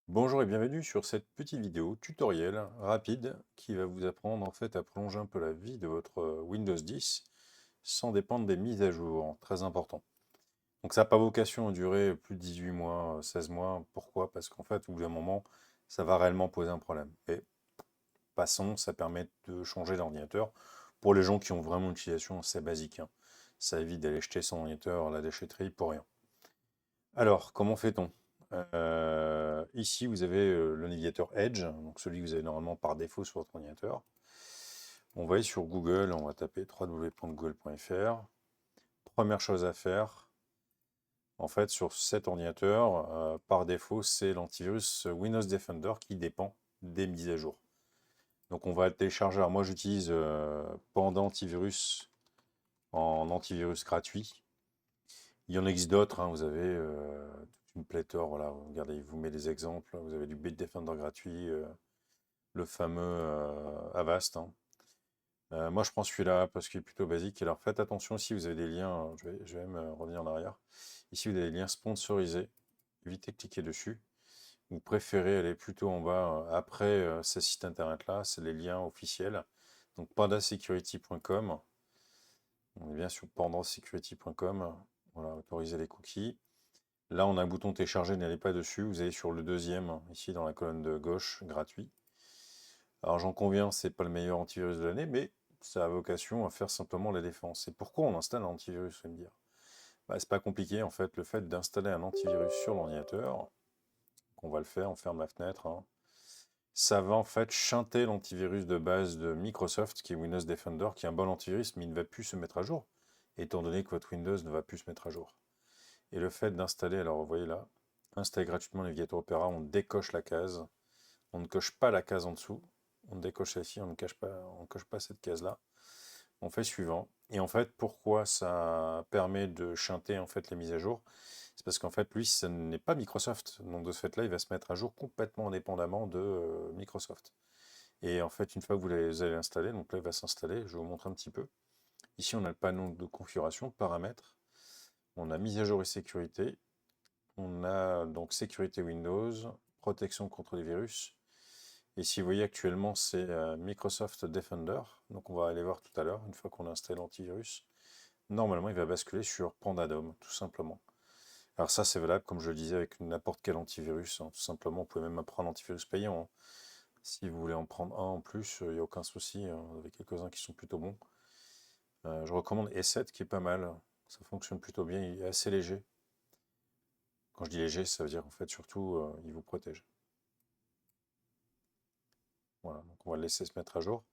Bonjour et bienvenue sur cette petite vidéo tutoriel rapide qui va vous apprendre cette petite vidéo tutoriel rapide qui va vous apprendre en fait à prolonger un peu la vie de votre Windows 10 sans dépendre des mises à jour, très important. Donc ça n'a pas vocation à durer plus de 18 mois, 16 mois. Pourquoi? Parce qu'en fait, au bout d'un moment, ça va réellement poser un problème. Et passons, ça permet de changer d'ordinateur pour les gens qui ont vraiment une utilisation assez basique, hein. Ça évite d'aller jeter son ordinateur à la déchetterie pour rien. Alors, comment fait-on? Ici, vous avez le navigateur Edge, donc celui que vous avez normalement par défaut sur votre ordinateur. On va aller sur Google, on va taper www.google.fr. Première chose à faire, en fait, sur cet ordinateur, par défaut, c'est l'antivirus Windows Defender qui dépend des mises à jour. Donc, on va le télécharger. Alors, moi, j'utilise Panda Antivirus en antivirus gratuit. Il y en existe d'autres, hein. Vous avez toute une pléthore. Voilà, regardez, il vous met des exemples. Vous avez du Bitdefender gratuit, le fameux Avast, hein. Moi, je prends celui-là parce qu'il est plutôt basique. Alors, faites attention si vous avez des liens. Je vais même revenir en arrière. Ici, vous avez des liens sponsorisés. Évitez de cliquer dessus. Vous préférez aller plutôt en bas après ces sites internet-là. C'est les liens officiels. Donc, pandasecurity.com. On est bien sur pandasecurity.com. Voilà, autoriser les cookies. Là, on a un bouton télécharger, n'allez pas dessus. Vous allez sur le deuxième, ici dans la colonne de gauche, gratuit. Alors, j'en conviens, c'est pas le meilleur antivirus de l'année, mais ça a vocation à faire simplement la défense. Et pourquoi on installe un antivirus, vous allez me dire? Bah, c'est pas compliqué, en fait, le fait d'installer un antivirus sur l'ordinateur, qu'on va le faire, on ferme la fenêtre, hein, ça va en fait chanter l'antivirus de base de Microsoft, qui est Windows Defender, qui est un bon antivirus, mais il ne va plus se mettre à jour, étant donné que votre Windows ne va plus se mettre à jour. Et le fait d'installer, alors vous voyez là, installer gratuitement le navigateur Opera, on décoche la case, on ne coche pas la case en dessous, on décoche celle-ci, on ne coche pas cette case-là. On fait suivant. Et en fait, pourquoi ça permet de chanter en fait les mises à jour? C'est parce qu'en fait, lui, ce n'est pas Microsoft. Donc de ce fait-là, il va se mettre à jour complètement indépendamment de Microsoft. Et en fait, une fois que vous allez l'installer, donc là, il va s'installer. Je vais vous montrer un petit peu. Ici, on a le panneau de configuration, paramètres. On a mise à jour et sécurité. On a donc sécurité Windows, protection contre les virus. Et si vous voyez actuellement, c'est Microsoft Defender. Donc on va aller voir tout à l'heure, une fois qu'on a installé l'antivirus. Normalement, il va basculer sur Pandadom, tout simplement. Alors ça, c'est valable, comme je le disais, avec n'importe quel antivirus, hein. Tout simplement, vous pouvez même prendre un antivirus payant, hein. Si vous voulez en prendre un en plus, il n'y a aucun souci, hein. Avec quelques-uns qui sont plutôt bons. Je recommande E7 qui est pas mal. Ça fonctionne plutôt bien, il est assez léger. Quand je dis léger, ça veut dire en fait surtout, il vous protège. Voilà, donc on va le laisser se mettre à jour.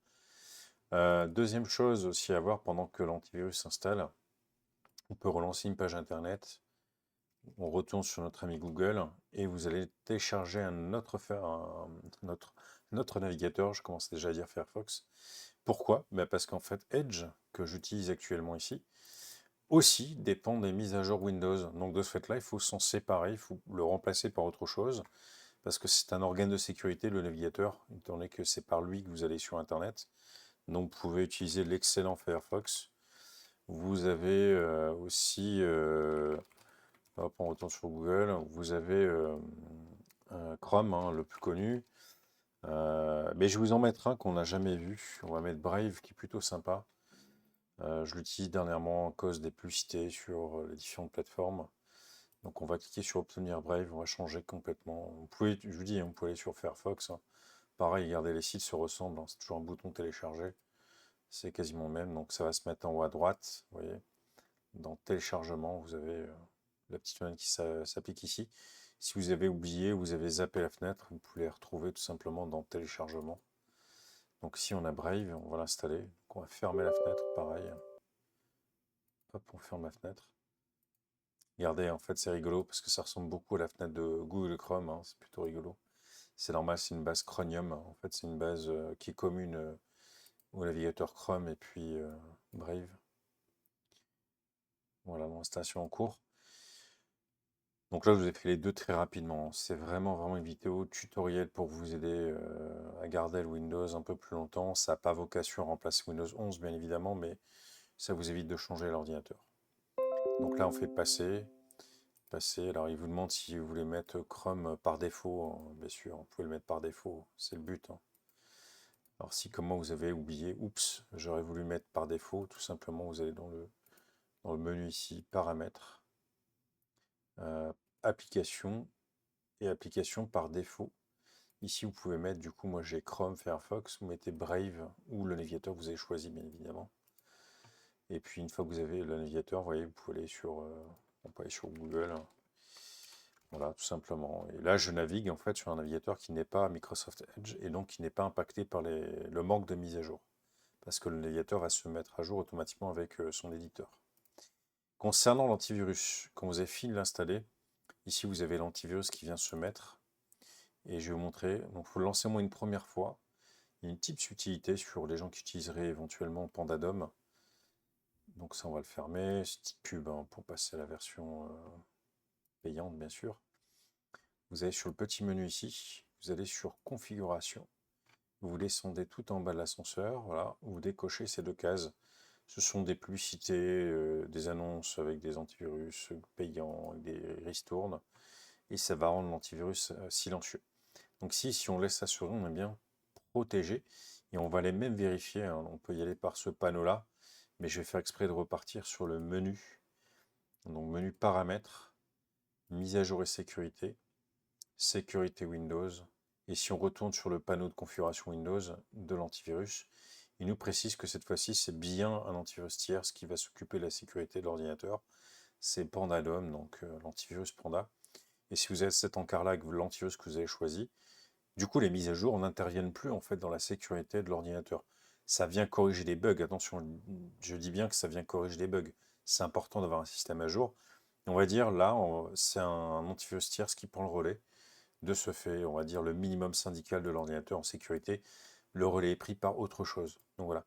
Deuxième chose aussi à voir pendant que l'antivirus s'installe, on peut relancer une page internet, on retourne sur notre ami Google et vous allez télécharger notre navigateur, je commence déjà à dire Firefox. Pourquoi? Parce qu'en fait Edge, que j'utilise actuellement ici, aussi dépend des mises à jour Windows. Donc de ce fait-là, il faut s'en séparer, il faut le remplacer par autre chose, parce que c'est un organe de sécurité, le navigateur, étant donné que c'est par lui que vous allez sur Internet. Donc vous pouvez utiliser l'excellent Firefox. Vous avez aussi, hop, on retourne sur Google, vous avez Chrome, hein, le plus connu. Mais je vais vous en mettre un qu'on n'a jamais vu. On va mettre Brave, qui est plutôt sympa. Je l'utilise dernièrement à cause des publicités sur les différentes plateformes. Donc on va cliquer sur Obtenir Brave, on va changer complètement. Vous pouvez, je vous dis, hein, vous pouvez aller sur Firefox, hein. Pareil, regardez, les sites se ressemblent, hein, c'est toujours un bouton télécharger. C'est quasiment le même, donc ça va se mettre en haut à droite, vous voyez. Dans téléchargement, vous avez la petite fenêtre qui s'applique ici. Si vous avez oublié, vous avez zappé la fenêtre, vous pouvez la retrouver tout simplement dans téléchargement. Donc si on a Brave, on va l'installer. Donc on va fermer la fenêtre, pareil. Hop, on ferme la fenêtre. Regardez, en fait c'est rigolo parce que ça ressemble beaucoup à la fenêtre de Google Chrome, hein, c'est plutôt rigolo. C'est normal, c'est une base Chromium. En fait, c'est une base qui est commune au navigateur Chrome et puis Brave. Voilà, mon installation en cours. Donc là, je vous ai fait les deux très rapidement. C'est vraiment une vidéo tutoriel pour vous aider à garder le Windows un peu plus longtemps. Ça n'a pas vocation à remplacer Windows 11, bien évidemment, mais ça vous évite de changer l'ordinateur. Donc là, on fait passer. passer. Alors, il vous demande si vous voulez mettre Chrome par défaut. Bien sûr, vous pouvez le mettre par défaut. C'est le but. Alors, si comme moi vous avez oublié, oups, j'aurais voulu mettre par défaut, tout simplement, vous allez dans le menu ici, paramètres, applications et applications par défaut. Ici, vous pouvez mettre, du coup, moi j'ai Chrome, Firefox, vous mettez Brave ou le navigateur que vous avez choisi, bien évidemment. Et puis, une fois que vous avez le navigateur, vous voyez, vous pouvez aller sur, on peut aller sur Google. Voilà, tout simplement. Et là, je navigue en fait sur un navigateur qui n'est pas Microsoft Edge et donc qui n'est pas impacté par le manque de mise à jour. Parce que le navigateur va se mettre à jour automatiquement avec son éditeur. Concernant l'antivirus, quand vous avez fini de l'installer, ici vous avez l'antivirus qui vient se mettre. Et je vais vous montrer, donc il faut le lancer au moins une première fois. Il y a une petite subtilité sur les gens qui utiliseraient éventuellement PandaDOM. Donc ça on va le fermer, c'est petite pub pour passer à la version payante bien sûr. Vous allez sur le petit menu ici, vous allez sur configuration. Vous descendez tout en bas de l'ascenseur, voilà, vous décochez ces deux cases. Ce sont des publicités, des annonces avec des antivirus payants, des ristournes, et ça va rendre l'antivirus silencieux. Donc si on laisse ça sur nous, on est bien protégé, et on va les même vérifier, on peut y aller par ce panneau-là, mais je vais faire exprès de repartir sur le menu, donc menu paramètres, mise à jour et sécurité Windows, et si on retourne sur le panneau de configuration Windows de l'antivirus, il nous précise que cette fois-ci, c'est bien un antivirus tierce qui va s'occuper de la sécurité de l'ordinateur. C'est PandaDOM, donc l'antivirus Panda. Et si vous avez cet encart-là avec l'antivirus que vous avez choisi, du coup, les mises à jour n'interviennent plus en fait dans la sécurité de l'ordinateur. Ça vient corriger des bugs. Attention, je dis bien que ça vient corriger des bugs. C'est important d'avoir un système à jour. Et on va dire là, c'est un antivirus tierce qui prend le relais. De ce fait, on va dire le minimum syndical de l'ordinateur en sécurité, le relais est pris par autre chose. Donc voilà,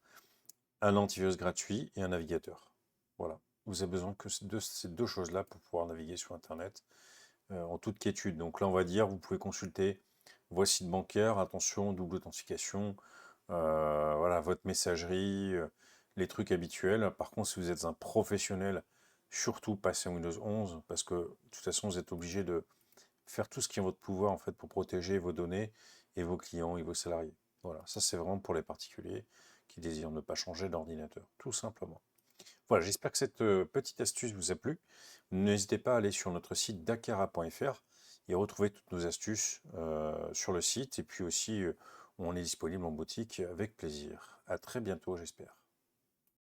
un antivirus gratuit et un navigateur. Voilà, vous avez besoin que de ces deux choses-là pour pouvoir naviguer sur Internet en toute quiétude. Donc là, on va dire, vous pouvez consulter vos sites bancaires, attention, double authentification, voilà, votre messagerie, les trucs habituels. Par contre, si vous êtes un professionnel, surtout passez à Windows 11, parce que de toute façon, vous êtes obligé de faire tout ce qui est en votre pouvoir en fait pour protéger vos données et vos clients et vos salariés. Voilà, ça c'est vraiment pour les particuliers qui désirent ne pas changer d'ordinateur, tout simplement. Voilà, j'espère que cette petite astuce vous a plu. N'hésitez pas à aller sur notre site dakara.fr et retrouver toutes nos astuces sur le site. Et puis aussi, on est disponible en boutique avec plaisir. À très bientôt, j'espère.